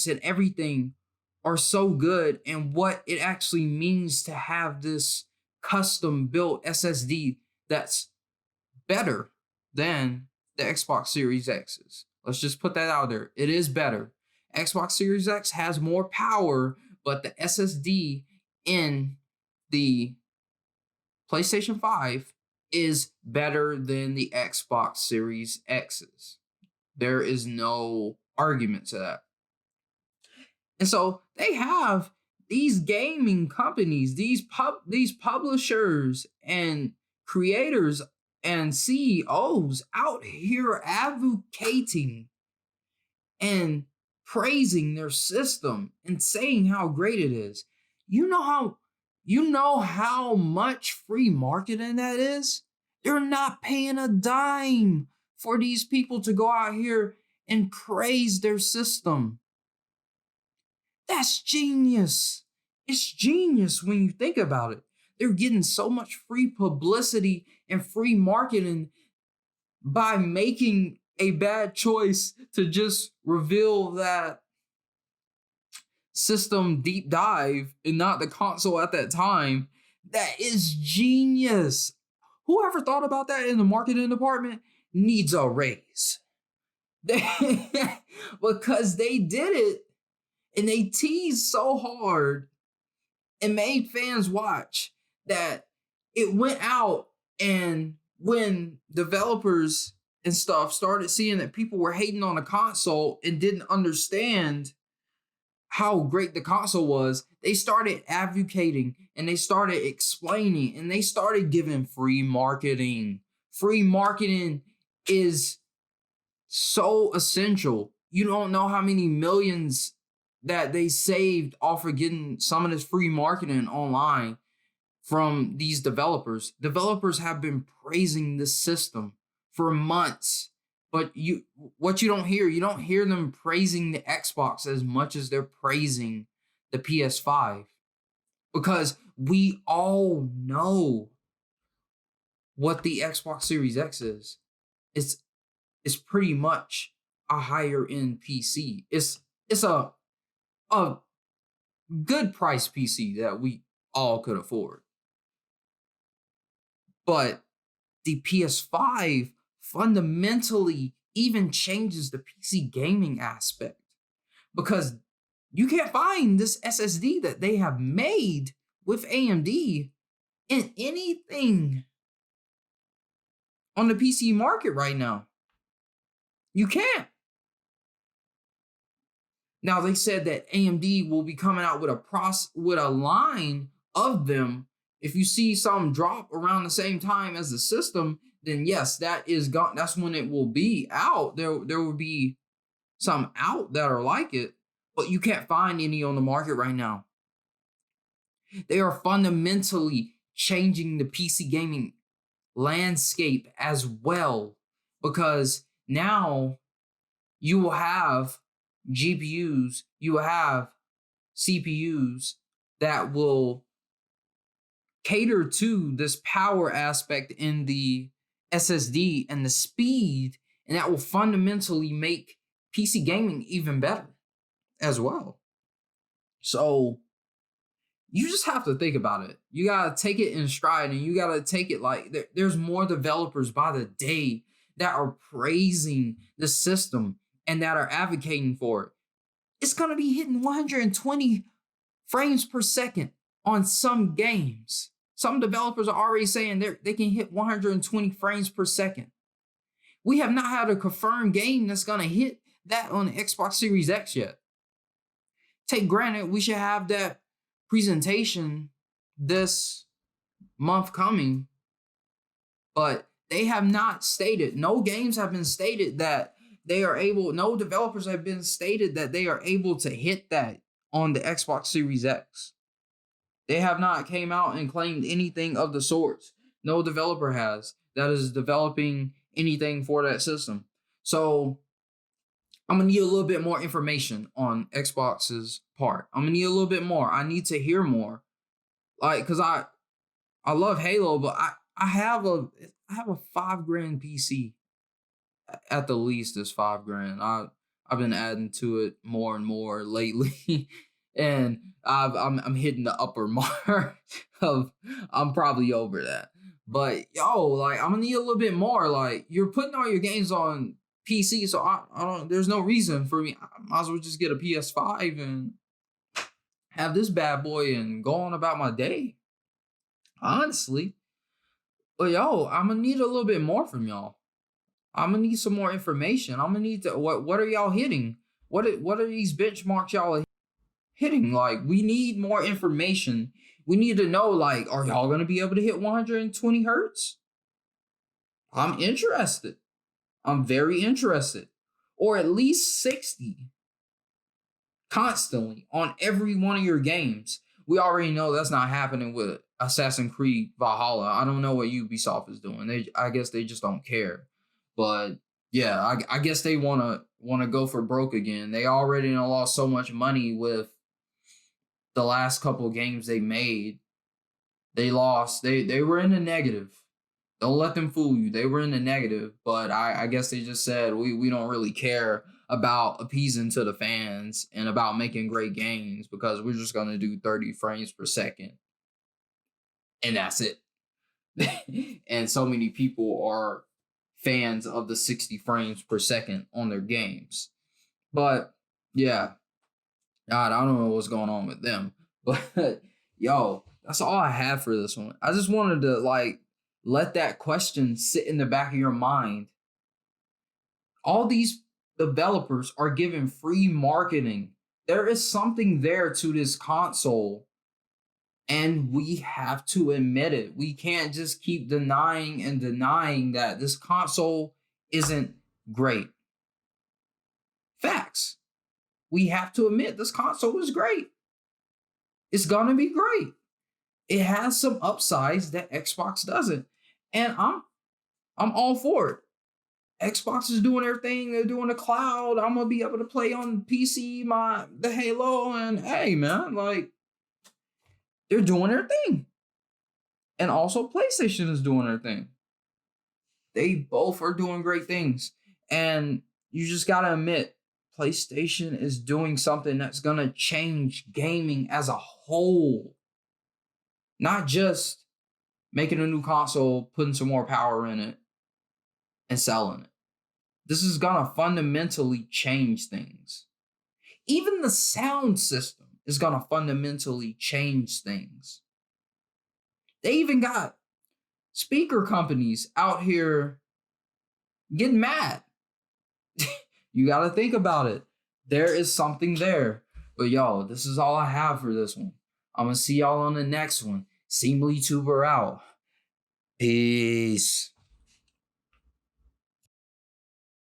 graphics and everything are so good, and what it actually means to have this custom built SSD that's better than the Xbox Series X's. Let's just put that out there. It is better. Xbox Series X has more power, but the SSD in the PlayStation 5 is better than the Xbox Series X's. There is no argument to that. And so they have these gaming companies, these publishers and creators and CEOs out here advocating and praising their system and saying how great it is. You know how much free marketing that is? They're not paying a dime for these people to go out here and praise their system. That's genius. It's genius when you think about it. They're getting so much free publicity and free marketing by making a bad choice to just reveal that system deep dive and not the console at that time. That is genius. Whoever thought about that in the marketing department needs a raise. Because they did it and they teased so hard and made fans watch that it went out, and when developers and stuff started seeing that people were hating on the console and didn't understand how great the console was, they started advocating and they started explaining and they started giving free marketing. Free marketing is so essential. You don't know how many millions that they saved off of getting some of this free marketing online from these developers. Developers have been praising this system for months, but what you don't hear them praising the Xbox as much as they're praising the PS5, because we all know what the Xbox Series X is. It's pretty much a higher end PC. It's a good price PC that we all could afford. But the PS5 fundamentally even changes the PC gaming aspect, because you can't find this SSD that they have made with AMD in anything on the PC market right now. You can't. Now, they said that AMD will be coming out with a line of them. If you see some drop around the same time as the system, then yes, that's when it will be out. There will be some out that are like it, but you can't find any on the market right now. They are fundamentally changing the PC gaming landscape as well, because now you will have GPUs, you will have CPUs that will cater to this power aspect in the SSD and the speed, and that will fundamentally make PC gaming even better as well. So you just have to think about it. You got to take it in stride, and you got to take it like there's more developers by the day that are praising the system and that are advocating for it. It's going to be hitting 120 frames per second on some games. Some developers are already saying they can hit 120 frames per second. We have not had a confirmed game that's going to hit that on the Xbox Series X yet. Take granted, we should have that presentation this month coming, but they have not stated, no games have been stated that they are able, no developers have been stated that they are able to hit that on the Xbox Series X. They have not came out and claimed anything of the sorts. No developer has that is developing anything for that system. So I'm going to need a little bit more information on Xbox's part. I'm going to need a little bit more. I need to hear more. Like, cuz I love Halo, but I have a $5,000 PC. At the least, it's $5,000. I've been adding to it more and more lately, and I'm hitting the upper mark of I'm probably over that. But yo, like I'm gonna need a little bit more. Like you're putting all your games on PC, so I don't. There's no reason for me. I might as well just get a PS5 and have this bad boy and go on about my day. Honestly, but yo, I'm gonna need a little bit more from y'all. I'm gonna need some more information. I'm gonna need to what are y'all hitting? What are these benchmarks y'all hitting? Like we need more information. We need to know like are y'all gonna be able to hit 120 hertz? I'm interested. I'm very interested. Or at least 60 constantly on every one of your games. We already know that's not happening with Assassin's Creed Valhalla. I don't know what Ubisoft is doing. I guess they just don't care. But yeah, I guess they wanna go for broke again. They already lost so much money with the last couple of games they made. They lost. They were in the negative. Don't let them fool you. They were in the negative, but I guess they just said we don't really care about appeasing to the fans and about making great games because we're just gonna do 30 frames per second. And that's it. And so many people are fans of the 60 frames per second on their games. But yeah, God, I don't know what's going on with them. But yo, that's all I have for this one. I just wanted to like let that question sit in the back of your mind. All these developers are given free marketing. There is something there to this console, and we have to admit it. We can't just keep denying and denying that this console isn't great. Facts. We have to admit this console is great. It's gonna be great. It has some upsides that Xbox doesn't. And I'm all for it. Xbox is doing their thing. They're doing the cloud. I'm gonna be able to play on PC the Halo, and hey man, like they're doing their thing. And also PlayStation is doing their thing. They both are doing great things. And you just gotta admit, PlayStation is doing something that's gonna change gaming as a whole. Not just making a new console, putting some more power in it, and selling it. This is gonna fundamentally change things. Even the sound system is gonna fundamentally change things. They even got speaker companies out here getting mad. You gotta think about it. There is something there. But yo, this is all I have for this one. I'm gonna see y'all on the next one. Seemlytuber out. Peace.